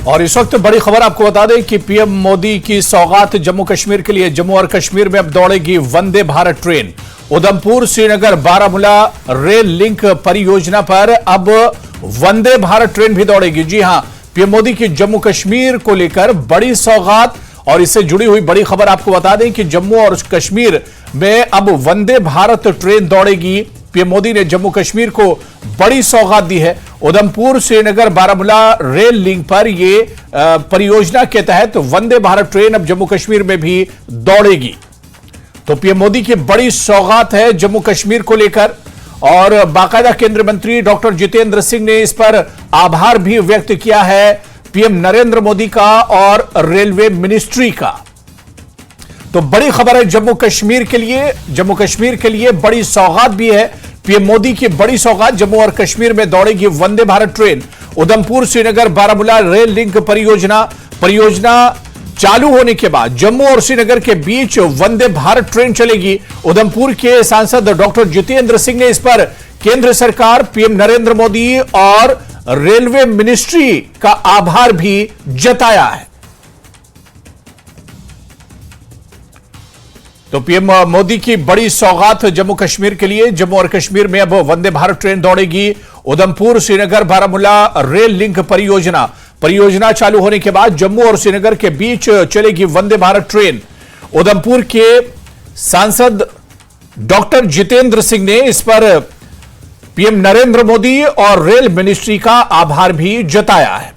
और इस वक्त बड़ी खबर आपको बता दें कि पीएम मोदी की सौगात जम्मू कश्मीर के लिए। जम्मू और कश्मीर में अब दौड़ेगी Vande Bharat train. Udhampur Srinagar Baramulla rail link परियोजना पर अब वंदे भारत ट्रेन भी दौड़ेगी। जी हां, पीएम मोदी की जम्मू कश्मीर को लेकर बड़ी सौगात और इससे जुड़ी हुई बड़ी खबर आपको बता दें कि जम्मू और कश्मीर में अब वंदे भारत ट्रेन दौड़ेगी। पीएम मोदी ने जम्मू कश्मीर को बड़ी सौगात दी है। उधमपुर श्रीनगर बारामूला रेल लिंक पर यह परियोजना के तहत वंदे भारत ट्रेन अब जम्मू कश्मीर में भी दौड़ेगी। तो पीएम मोदी की बड़ी सौगात है जम्मू कश्मीर को लेकर। और बाकायदा केंद्रीय मंत्री डॉक्टर जितेंद्र सिंह ने इस पर आभार भी व्यक्त किया है पीएम नरेंद्र मोदी का और रेलवे मिनिस्ट्री का। तो बड़ी खबर है जम्मू कश्मीर के लिए। जम्मू कश्मीर के लिए बड़ी सौगात भी है। पीएम मोदी की बड़ी सौगात, जम्मू और कश्मीर में दौड़ेगी Vande Bharat train. Udhampur Srinagar Baramulla rail link परियोजना चालू होने के बाद जम्मू और श्रीनगर के बीच वंदे भारत ट्रेन चलेगी। उधमपुर के सांसद डॉक्टर जितेंद्र सिंह ने इस पर केंद्र सरकार, पीएम नरेंद्र मोदी और रेलवे मिनिस्ट्री का आभार भी जताया है। तो पीएम मोदी की बड़ी सौगात जम्मू कश्मीर के लिए। जम्मू और कश्मीर में अब वंदे भारत ट्रेन दौड़ेगी। उधमपुर श्रीनगर बारामूला रेल लिंक परियोजना चालू होने के बाद जम्मू और श्रीनगर के बीच चलेगी वंदे भारत ट्रेन। उधमपुर के सांसद डॉक्टर जितेंद्र सिंह ने इस पर पीएम नरेंद्र मोदी और रेल मिनिस्ट्री का आभार भी जताया है।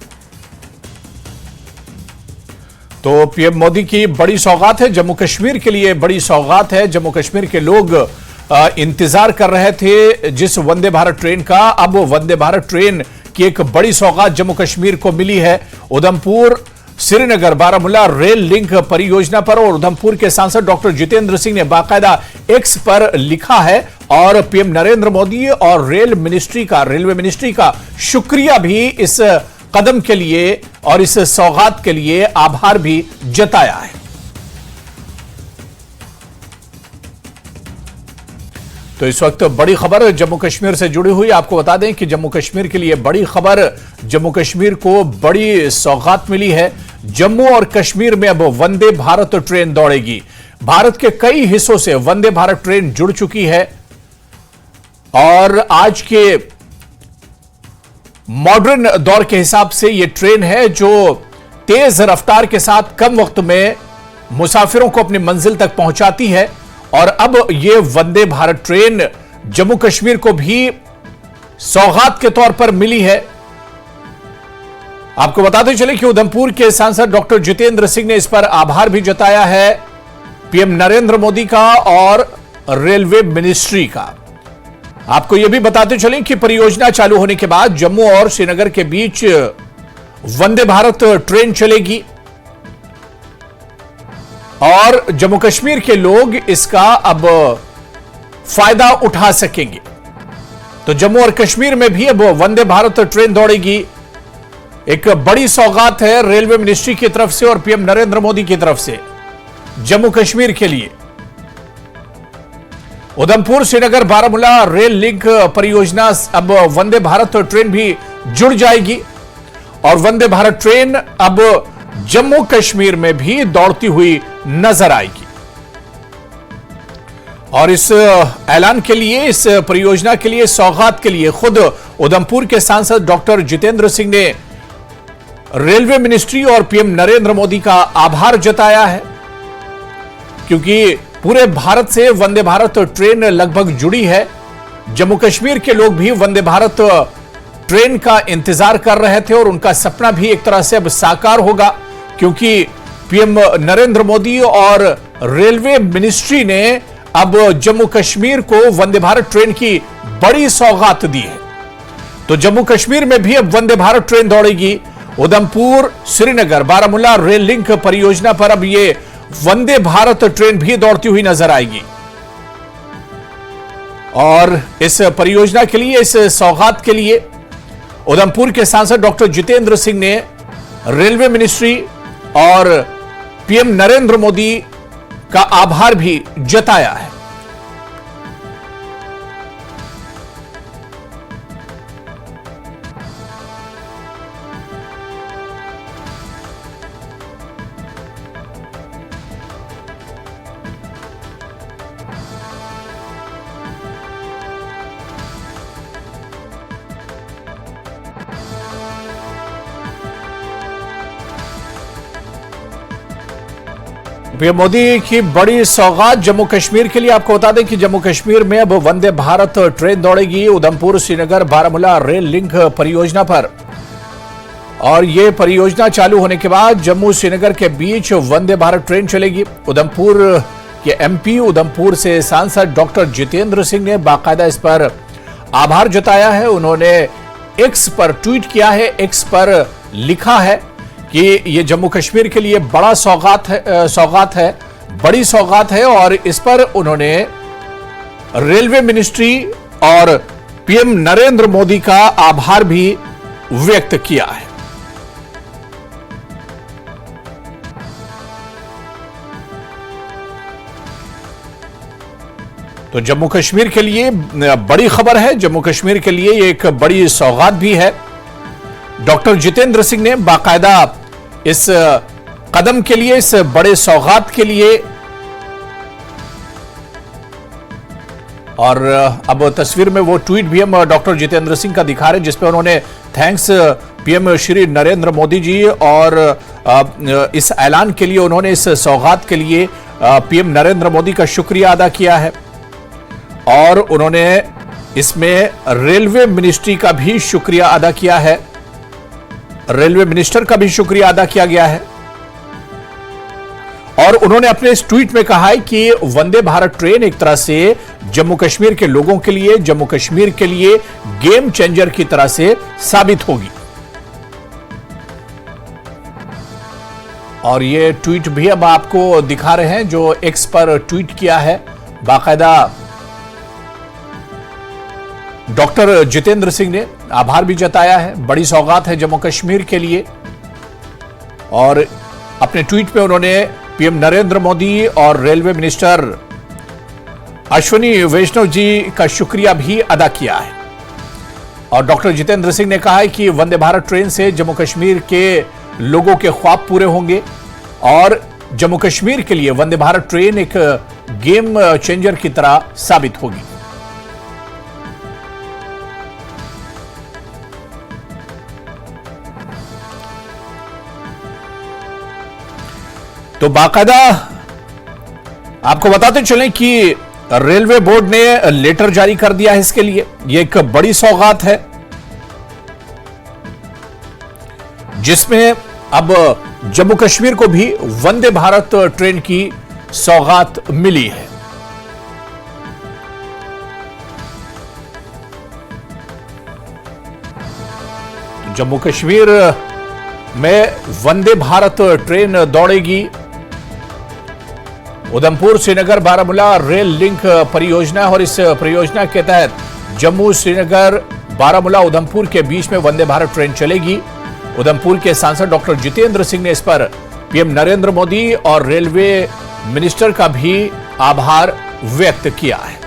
तो पीएम मोदी की बड़ी सौगात है जम्मू कश्मीर के लिए, बड़ी सौगात है। जम्मू कश्मीर के लोग इंतजार कर रहे थे जिस वंदे भारत ट्रेन का, अब वंदे भारत ट्रेन की एक बड़ी सौगात जम्मू कश्मीर को मिली है। उधमपुर श्रीनगर बारामूला रेल लिंक परियोजना पर और उधमपुर के सांसद डॉक्टर जितेंद्र सिंह ने बाकायदा एक्स पर लिखा है और पीएम नरेंद्र मोदी और रेलवे मिनिस्ट्री का शुक्रिया भी इस कदम के लिए और इस सौगात के लिए आभार भी जताया है। तो इस वक्त बड़ी खबर जम्मू कश्मीर से जुड़ी हुई आपको बता दें कि जम्मू कश्मीर के लिए बड़ी खबर, जम्मू कश्मीर को बड़ी सौगात मिली है। जम्मू और कश्मीर में अब वंदे भारत ट्रेन दौड़ेगी। भारत के कई हिस्सों से वंदे भारत ट्रेन जुड़ चुकी है और आज के मॉडर्न दौर के हिसाब से यह ट्रेन है जो तेज रफ्तार के साथ कम वक्त में मुसाफिरों को अपनी मंजिल तक पहुंचाती है। और अब यह वंदे भारत ट्रेन जम्मू कश्मीर को भी सौगात के तौर पर मिली है। आपको बताते चले कि उधमपुर के सांसद डॉक्टर जितेंद्र सिंह ने इस पर आभार भी जताया है पीएम नरेंद्र मोदी का और रेलवे मिनिस्ट्री का। आपको यह भी बताते चलें कि परियोजना चालू होने के बाद जम्मू और श्रीनगर के बीच वंदे भारत ट्रेन चलेगी और जम्मू कश्मीर के लोग इसका अब फायदा उठा सकेंगे। तो जम्मू और कश्मीर में भी अब वंदे भारत ट्रेन दौड़ेगी। एक बड़ी सौगात है रेलवे मिनिस्ट्री की तरफ से और पीएम नरेंद्र मोदी की तरफ से जम्मू कश्मीर के लिए। उधमपुर श्रीनगर बारामूला रेल लिंक परियोजना अब वंदे भारत ट्रेन भी जुड़ जाएगी और वंदे भारत ट्रेन अब जम्मू कश्मीर में भी दौड़ती हुई नजर आएगी। और इस ऐलान के लिए, इस परियोजना के लिए, सौगात के लिए खुद उधमपुर के सांसद डॉक्टर जितेंद्र सिंह ने रेलवे मिनिस्ट्री और पीएम नरेंद्र मोदी का आभार जताया है क्योंकि पूरे भारत से वंदे भारत ट्रेन लगभग जुड़ी है। जम्मू कश्मीर के लोग भी वंदे भारत ट्रेन का इंतजार कर रहे थे और उनका सपना भी एक तरह से अब साकार होगा क्योंकि पीएम नरेंद्र मोदी और रेलवे मिनिस्ट्री ने अब जम्मू कश्मीर को वंदे भारत ट्रेन की बड़ी सौगात दी है। तो जम्मू कश्मीर में भी अब वंदे भारत ट्रेन दौड़ेगी। उधमपुर श्रीनगर बारामूला रेल लिंक परियोजना पर अब यह वंदे भारत ट्रेन भी दौड़ती हुई नजर आएगी और इस परियोजना के लिए, इस सौगात के लिए उधमपुर के सांसद डॉक्टर जितेंद्र सिंह ने रेलवे मिनिस्ट्री और पीएम नरेंद्र मोदी का आभार भी जताया है। पीएम मोदी की बड़ी सौगात जम्मू कश्मीर के लिए। आपको बता दें कि जम्मू कश्मीर में अब वंदे भारत ट्रेन दौड़ेगी उधमपुर श्रीनगर बारामूला रेल लिंक परियोजना पर। और यह परियोजना चालू होने के बाद जम्मू श्रीनगर के बीच वंदे भारत ट्रेन चलेगी। उधमपुर के एमपी उधमपुर से सांसद डॉक्टर जितेंद्र सिंह ने बाकायदा इस पर आभार जताया है। उन्होंने एक्स पर ट्वीट किया है, एक्स पर लिखा है कि यह जम्मू कश्मीर के लिए बड़ा सौगात है, बड़ी सौगात है। और इस पर उन्होंने रेलवे मिनिस्ट्री और पीएम नरेंद्र मोदी का आभार भी व्यक्त किया है। तो जम्मू कश्मीर के लिए बड़ी खबर है, जम्मू कश्मीर के लिए एक बड़ी सौगात भी है। डॉक्टर जितेंद्र सिंह ने बाकायदा इस कदम के लिए, इस बड़े सौगात के लिए, और अब तस्वीर में वो ट्वीट भी हम डॉक्टर जितेंद्र सिंह का दिखा रहे हैं जिसपे उन्होंने थैंक्स पीएम श्री नरेंद्र मोदी जी, और इस ऐलान के लिए उन्होंने, इस सौगात के लिए पीएम नरेंद्र मोदी का शुक्रिया अदा किया है। और उन्होंने इसमें रेलवे मिनिस्ट्री का भी शुक्रिया अदा किया है, रेलवे मिनिस्टर का भी शुक्रिया अदा किया गया है। और उन्होंने अपने इस ट्वीट में कहा है कि वंदे भारत ट्रेन एक तरह से जम्मू कश्मीर के लोगों के लिए, जम्मू कश्मीर के लिए गेम चेंजर की तरह से साबित होगी। और ये ट्वीट भी अब आपको दिखा रहे हैं जो एक्स पर ट्वीट किया है। बाकायदा डॉक्टर जितेंद्र सिंह ने आभार भी जताया है, बड़ी सौगात है जम्मू कश्मीर के लिए। और अपने ट्वीट में उन्होंने पीएम नरेंद्र मोदी और रेलवे मिनिस्टर अश्विनी वैष्णव जी का शुक्रिया भी अदा किया है। और डॉक्टर जितेंद्र सिंह ने कहा है कि वंदे भारत ट्रेन से जम्मू कश्मीर के लोगों के ख्वाब पूरे होंगे और जम्मू कश्मीर के लिए वंदे भारत ट्रेन एक गेम चेंजर की तरह साबित होगी। तो बाकायदा आपको बताते चलें कि रेलवे बोर्ड ने लेटर जारी कर दिया है इसके लिए। यह एक बड़ी सौगात है जिसमें अब जम्मू कश्मीर को भी वंदे भारत ट्रेन की सौगात मिली है। जम्मू कश्मीर में वंदे भारत ट्रेन दौड़ेगी। उधमपुर श्रीनगर बारामूला रेल लिंक परियोजना, और इस परियोजना के तहत जम्मू श्रीनगर बारामूला उधमपुर के बीच में वंदे भारत ट्रेन चलेगी। उधमपुर के सांसद डॉक्टर जितेंद्र सिंह ने इस पर पीएम नरेंद्र मोदी और रेलवे मिनिस्टर का भी आभार व्यक्त किया है।